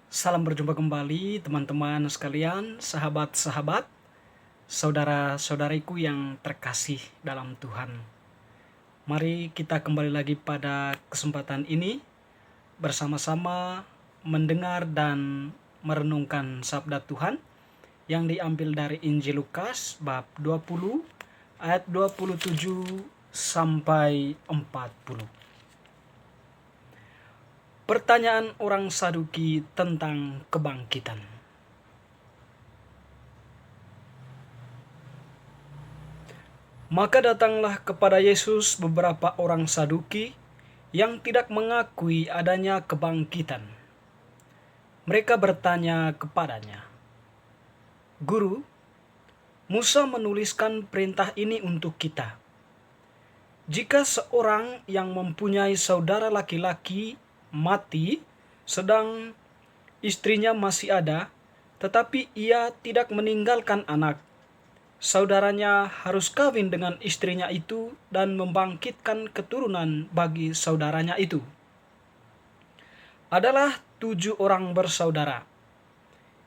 Salam berjumpa kembali teman-teman sekalian, sahabat-sahabat, saudara-saudariku yang terkasih dalam Tuhan. Mari kita kembali lagi pada kesempatan ini bersama-sama mendengar dan merenungkan sabda Tuhan yang diambil dari Injil Lukas bab 20 ayat 27 sampai 40. Pertanyaan orang Saduki tentang kebangkitan. Maka datanglah kepada Yesus beberapa orang Saduki yang tidak mengakui adanya kebangkitan. Mereka bertanya kepadanya, "Guru, Musa menuliskan perintah ini untuk kita. Jika seorang yang mempunyai saudara laki-laki mati, sedang istrinya masih ada, tetapi ia tidak meninggalkan anak, saudaranya harus kawin dengan istrinya itu dan membangkitkan keturunan bagi saudaranya itu. Adalah 7 orang bersaudara.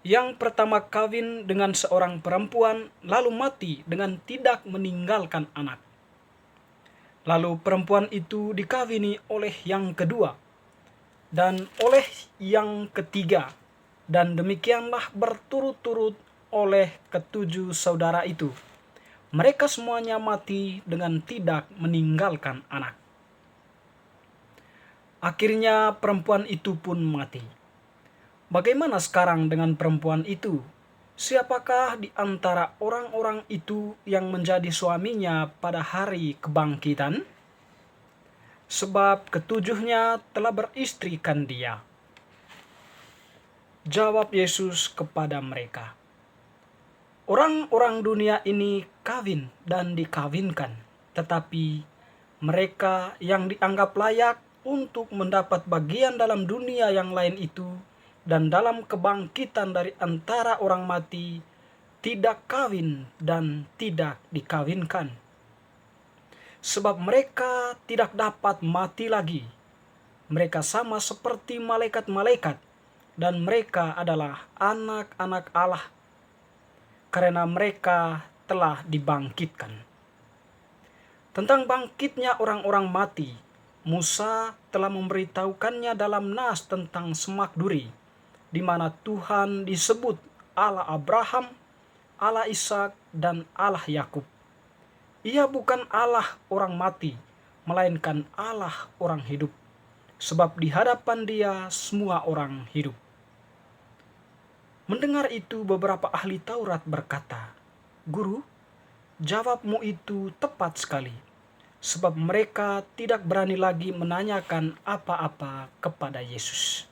Yang pertama kawin dengan seorang perempuan, lalu mati dengan tidak meninggalkan anak. Lalu perempuan itu dikawini oleh yang kedua, dan oleh yang ketiga, dan demikianlah berturut-turut oleh ketujuh saudara itu. Mereka semuanya mati dengan tidak meninggalkan anak. Akhirnya perempuan itu pun mati. Bagaimana sekarang dengan perempuan itu? Siapakah di antara orang-orang itu yang menjadi suaminya pada hari kebangkitan? Sebab ketujuhnya telah beristrikan dia." Jawab Yesus kepada mereka, "Orang-orang dunia ini kawin dan dikawinkan, tetapi mereka yang dianggap layak untuk mendapat bagian dalam dunia yang lain itu dan dalam kebangkitan dari antara orang mati tidak kawin dan tidak dikawinkan. Sebab mereka tidak dapat mati lagi. Mereka sama seperti malaikat-malaikat, dan mereka adalah anak-anak Allah, karena mereka telah dibangkitkan. Tentang bangkitnya orang-orang mati, Musa telah memberitahukannya dalam Nas tentang Semak Duri, di mana Tuhan disebut Allah Abraham, Allah Ishak, dan Allah Yakub. Ia bukan Allah orang mati, melainkan Allah orang hidup, sebab di hadapan Dia semua orang hidup." Mendengar itu beberapa ahli Taurat berkata, "Guru, jawabmu itu tepat sekali." Sebab mereka tidak berani lagi menanyakan apa-apa kepada Yesus.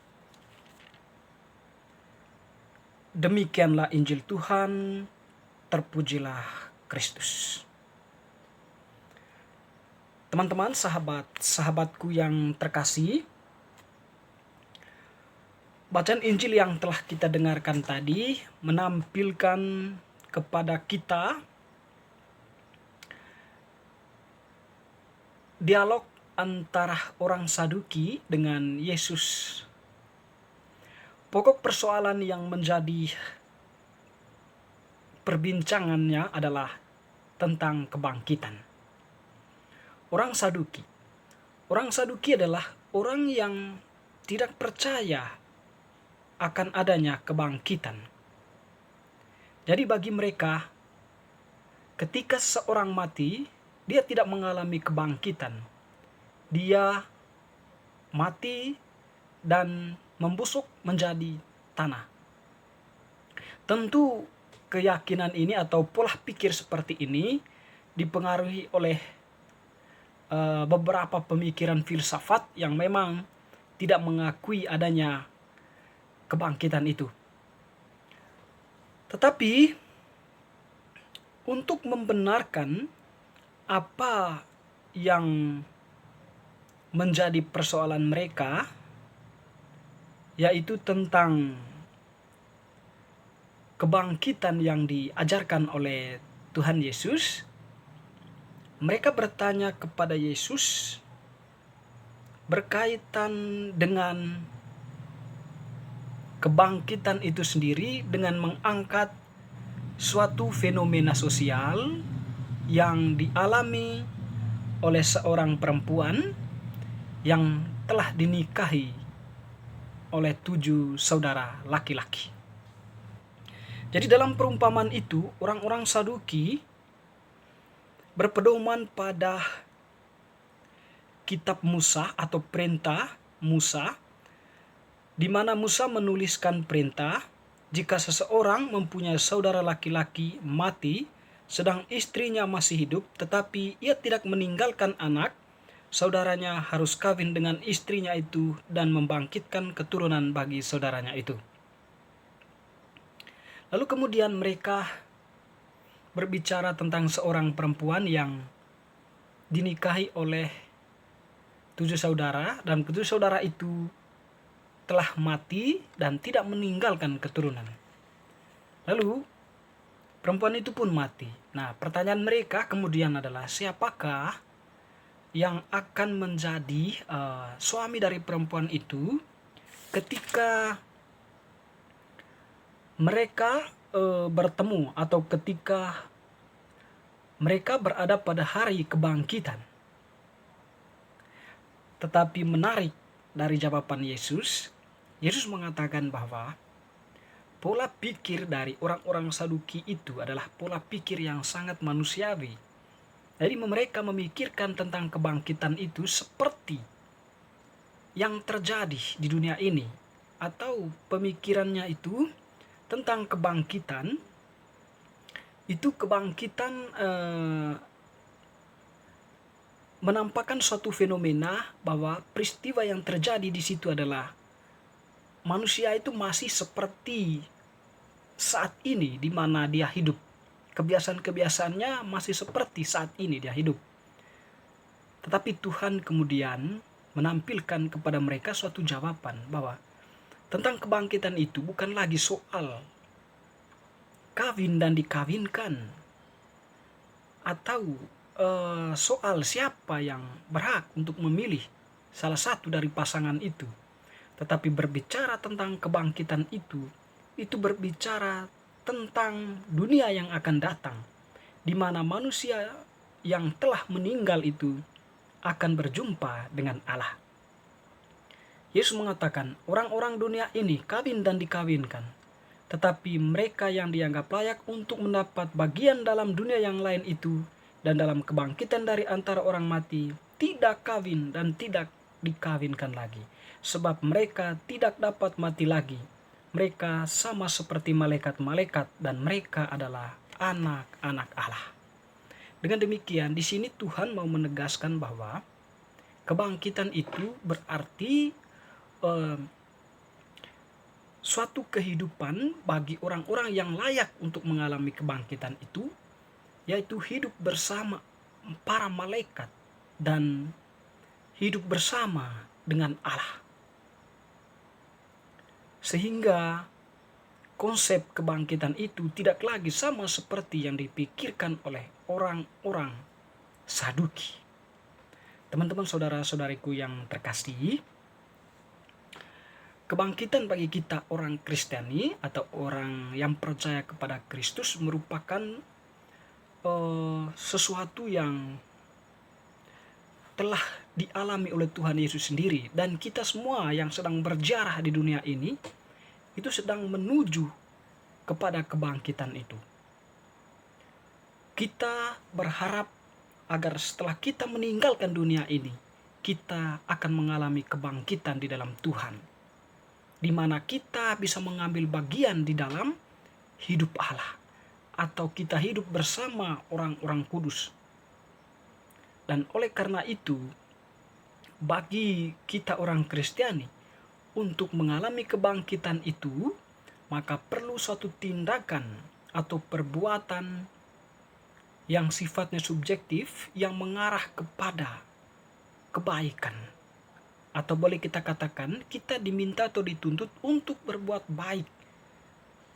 Demikianlah Injil Tuhan, terpujilah Kristus. Teman-teman, sahabat-sahabatku yang terkasih, bacaan Injil yang telah kita dengarkan tadi menampilkan kepada kita dialog antara orang Saduki dengan Yesus. Pokok persoalan yang menjadi perbincangannya adalah tentang kebangkitan. Orang Saduki adalah orang yang tidak percaya akan adanya kebangkitan. Jadi bagi mereka, ketika seorang mati, dia tidak mengalami kebangkitan. Dia mati dan membusuk menjadi tanah. Tentu keyakinan ini atau pola pikir seperti ini dipengaruhi oleh beberapa pemikiran filsafat yang memang tidak mengakui adanya kebangkitan itu. Tetapi untuk membenarkan apa yang menjadi persoalan mereka, yaitu tentang kebangkitan yang diajarkan oleh Tuhan Yesus, mereka bertanya kepada Yesus berkaitan dengan kebangkitan itu sendiri dengan mengangkat suatu fenomena sosial yang dialami oleh seorang perempuan yang telah dinikahi oleh 7 saudara laki-laki. Jadi dalam perumpamaan itu, orang-orang Saduki berpedoman pada kitab Musa atau perintah Musa, di mana Musa menuliskan perintah jika seseorang mempunyai saudara laki-laki mati sedang istrinya masih hidup, tetapi ia tidak meninggalkan anak, saudaranya harus kawin dengan istrinya itu dan membangkitkan keturunan bagi saudaranya itu. Lalu kemudian mereka berbicara tentang seorang perempuan yang dinikahi oleh 7 saudara, dan 7 saudara itu telah mati dan tidak meninggalkan keturunan. Lalu perempuan itu pun mati. Nah, pertanyaan mereka kemudian adalah, siapakah yang akan menjadi suami dari perempuan itu ketika mereka bertemu, atau ketika mereka berada pada hari kebangkitan. Tetapi menarik dari jawaban Yesus mengatakan bahwa pola pikir dari orang-orang Saduki itu adalah pola pikir yang sangat manusiawi. Jadi mereka memikirkan tentang kebangkitan itu seperti yang terjadi di dunia ini, atau pemikirannya itu tentang kebangkitan itu menampakkan suatu fenomena bahwa peristiwa yang terjadi di situ adalah manusia itu masih seperti saat ini di mana dia hidup. Kebiasaan-kebiasaannya masih seperti saat ini dia hidup. Tetapi Tuhan kemudian menampilkan kepada mereka suatu jawaban bahwa tentang kebangkitan itu bukan lagi soal kawin dan dikawinkan, atau soal siapa yang berhak untuk memilih salah satu dari pasangan itu. Tetapi berbicara tentang kebangkitan itu berbicara tentang dunia yang akan datang, di mana manusia yang telah meninggal itu akan berjumpa dengan Allah. Yesus mengatakan, orang-orang dunia ini kawin dan dikawinkan, tetapi mereka yang dianggap layak untuk mendapat bagian dalam dunia yang lain itu dan dalam kebangkitan dari antara orang mati tidak kawin dan tidak dikawinkan lagi, sebab mereka tidak dapat mati lagi. Mereka sama seperti malaikat-malaikat dan mereka adalah anak-anak Allah. Dengan demikian, di sini Tuhan mau menegaskan bahwa kebangkitan itu berarti suatu kehidupan bagi orang-orang yang layak untuk mengalami kebangkitan itu, yaitu hidup bersama para malaikat dan hidup bersama dengan Allah. Sehingga konsep kebangkitan itu tidak lagi sama seperti yang dipikirkan oleh orang-orang Saduki. Teman-teman, saudara-saudariku yang terkasih, kebangkitan bagi kita orang Kristiani atau orang yang percaya kepada Kristus merupakan sesuatu yang telah dialami oleh Tuhan Yesus sendiri, dan kita semua yang sedang berjarah di dunia ini itu sedang menuju kepada kebangkitan itu. Kita berharap agar setelah kita meninggalkan dunia ini, kita akan mengalami kebangkitan di dalam Tuhan, di mana kita bisa mengambil bagian di dalam hidup Allah, atau kita hidup bersama orang-orang kudus. Dan oleh karena itu, bagi kita orang Kristiani untuk mengalami kebangkitan itu, maka perlu suatu tindakan atau perbuatan yang sifatnya subjektif yang mengarah kepada kebaikan. Atau boleh kita katakan, kita diminta atau dituntut untuk berbuat baik.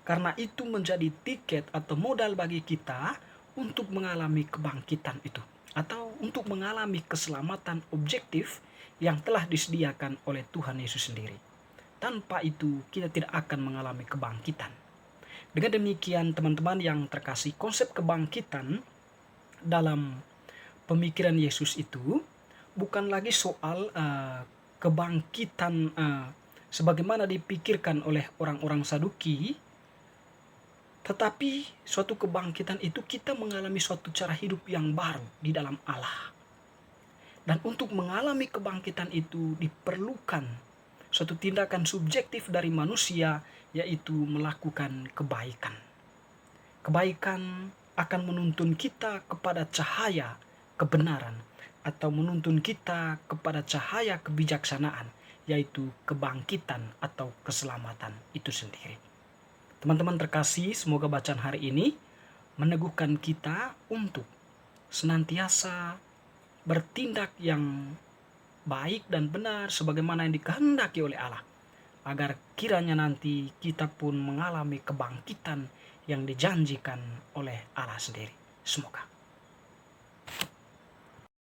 Karena itu menjadi tiket atau modal bagi kita untuk mengalami kebangkitan itu, atau untuk mengalami keselamatan objektif yang telah disediakan oleh Tuhan Yesus sendiri. tanpa itu kita tidak akan mengalami kebangkitan. Dengan demikian teman-teman yang terkasih, konsep kebangkitan dalam pemikiran Yesus itu bukan lagi soal kebangkitan sebagaimana dipikirkan oleh orang-orang Saduki, tetapi suatu kebangkitan itu kita mengalami suatu cara hidup yang baru di dalam Allah. Dan untuk mengalami kebangkitan itu diperlukan suatu tindakan subjektif dari manusia, yaitu melakukan kebaikan. Kebaikan akan menuntun kita kepada cahaya kebenaran atau menuntun kita kepada cahaya kebijaksanaan, yaitu kebangkitan atau keselamatan itu sendiri. Teman-teman terkasih, semoga bacaan hari ini meneguhkan kita untuk senantiasa bertindak yang baik dan benar sebagaimana yang dikehendaki oleh Allah, agar kiranya nanti kita pun mengalami kebangkitan yang dijanjikan oleh Allah sendiri. Semoga.